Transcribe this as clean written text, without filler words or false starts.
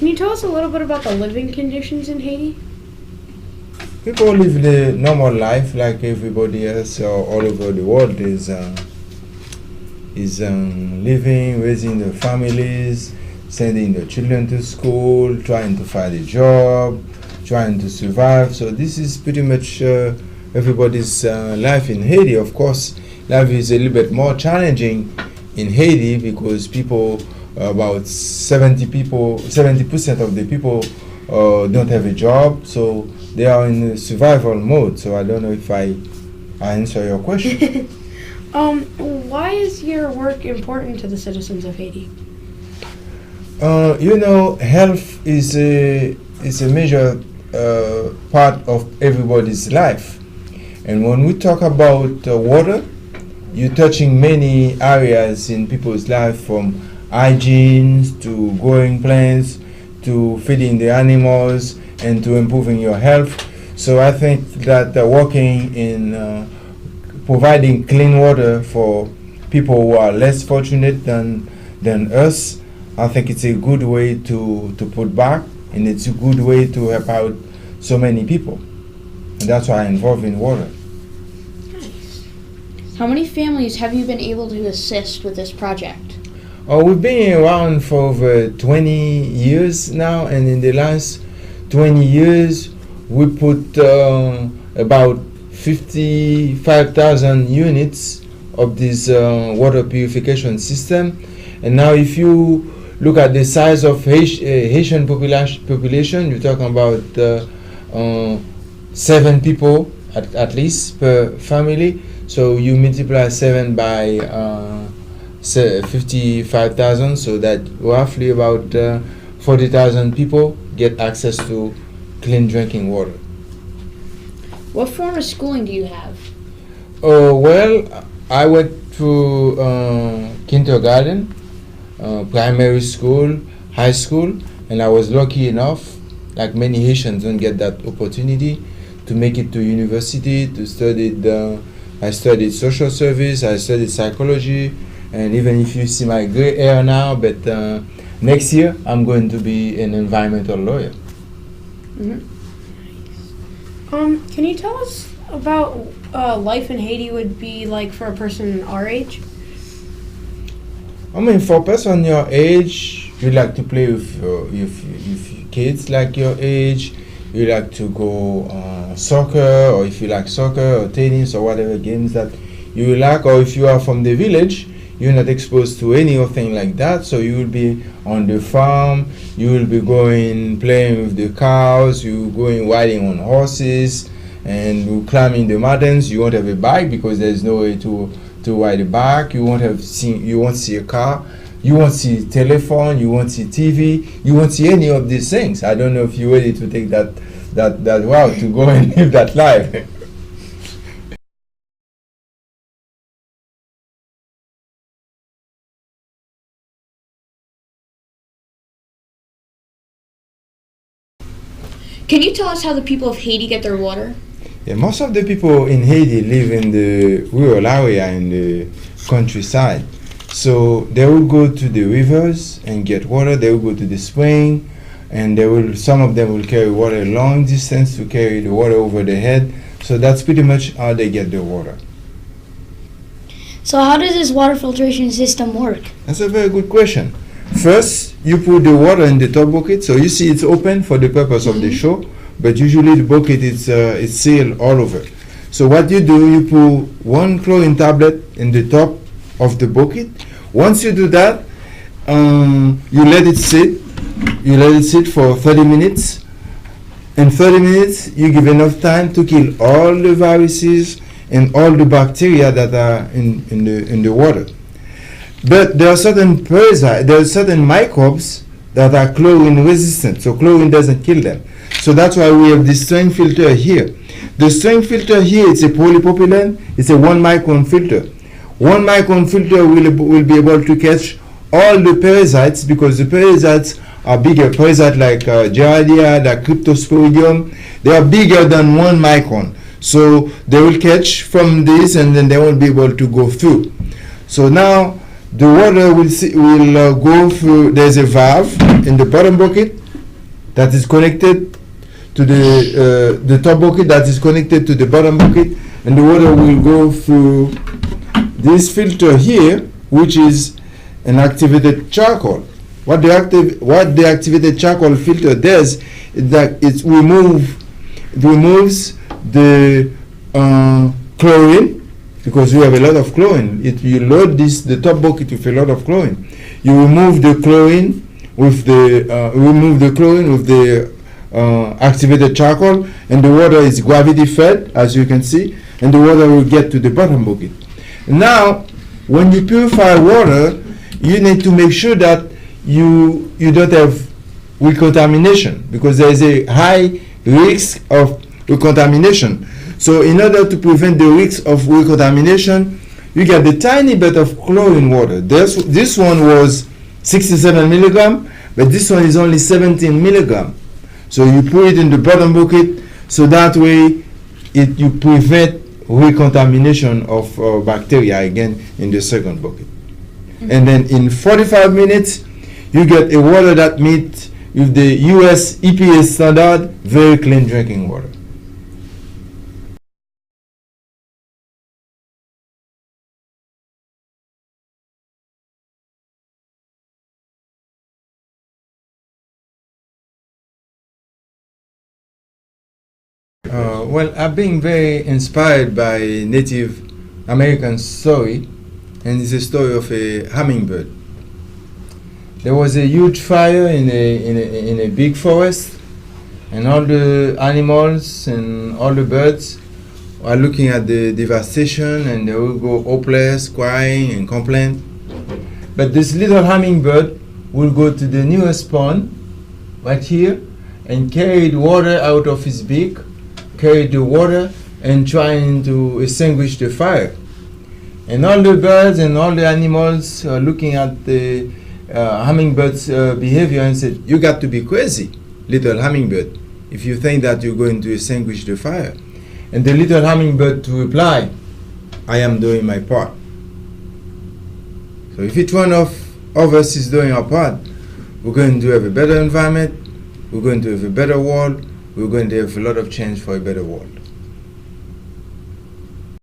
Can you tell us a little bit about the living conditions in Haiti? People live the normal life like everybody else all over the world is living, raising their families, sending their children to school, trying to find a job, trying to survive. So this is pretty much everybody's life in Haiti. Of course, life is a little bit more challenging in Haiti because people, about 70% of the people don't have a job, so they are in survival mode. So I don't know if I answer your question. Why is your work important to the citizens of Haiti? Health is a major part of everybody's life. And when we talk about water, you're touching many areas in people's life, from hygiene to growing plants to feeding the animals and to improving your health. So I think that working in providing clean water for people who are less fortunate than us, I think it's a good way to put back, and it's a good way to help out so many people. And that's why I'm involved in water. Nice. How many families have you been able to assist with this project? We've been around for over 20 years now, and in the last 20 years, we put about 55,000 units of this water purification system. And now if you look at the size of Haitian population, you're talking about 7 people at least per family. So you multiply 7 by 55,000, so that roughly about 40,000 people get access to clean drinking water. What form of schooling do you have? Well, I went through kindergarten, primary school, high school, and I was lucky enough, like many Haitians don't get that opportunity, to make it to university, to study. I studied social service, I studied psychology, and even if you see my gray hair now, but next year I'm going to be an environmental lawyer. Mm-hmm. Can you tell us about life in Haiti would be like for a person our age? I mean, for a person your age, you like to play with kids like your age. You like to go soccer, or if you like soccer or tennis or whatever games that you like, or if you are from the village, you're not exposed to anything like that, so you will be on the farm, you will be playing with the cows, you going riding on horses, and you climbing the mountains. You won't have a bike because there's no way to ride a bike. You won't see a car, you won't see telephone, you won't see TV, you won't see any of these things. I don't know if you're ready to take that route to go and live that life. Can you tell us how the people of Haiti get their water? Yeah, most of the people in Haiti live in the rural area, in the countryside. So they will go to the rivers and get water. They will go to the spring, and some of them will carry water a long distance to carry the water over their head. So that's pretty much how they get their water. So how does this water filtration system work? That's a very good question. First, you put the water in the top bucket. So you see it's open for the purpose of the show, but usually the bucket is sealed all over. So what you do, you put 1 chlorine tablet in the top of the bucket. Once you do that, you let it sit. You let it sit for 30 minutes. In 30 minutes, you give enough time to kill all the viruses and all the bacteria that are in the water. But there are certain parasites, there are certain microbes that are chlorine resistant, so chlorine doesn't kill them. So that's why we have this strain filter here. The strain filter here, it's a polypropylene, it's a 1 micron filter. 1 micron filter will be able to catch all the parasites, because the parasites are bigger. Parasites like Giardia, like Cryptosporidium, they are bigger than 1 micron. So they will catch from this, and then they won't be able to go through. So now the water will go through. There's a valve in the bottom bucket that is connected to the top bucket that is connected to the bottom bucket, and the water will go through this filter here, which is an activated charcoal. What the activated charcoal filter does is that it removes the chlorine, because you have a lot of chlorine. You load the top bucket with a lot of chlorine. You remove the chlorine with the activated charcoal, and the water is gravity fed, as you can see, and the water will get to the bottom bucket. Now, when you purify water, you need to make sure that you don't have recontamination, because there is a high risk of recontamination. So in order to prevent the risk of recontamination, you get the tiny bit of chlorine water. This one was 67 milligram, but this one is only 17 milligram. So you put it in the bottom bucket, so that way you prevent recontamination of bacteria again in the second bucket. And then in 45 minutes, you get a water that meets with the US EPA standard, very clean drinking water. Well, I've been very inspired by Native American story, and it's a story of a hummingbird. There was a huge fire in a big forest, and all the animals and all the birds are looking at the devastation, and they will go hopeless, crying and complain. But this little hummingbird will go to the nearest pond, right here, and carry the water out of his beak, carry the water and trying to extinguish the fire. And all the birds and all the animals are looking at the hummingbird's behavior and said, "You got to be crazy, little hummingbird, if you think that you're going to extinguish the fire." And the little hummingbird to reply, "I am doing my part." So if each one of us is doing our part, we're going to have a better environment, we're going to have a better world, we're going to have a lot of change for a better world.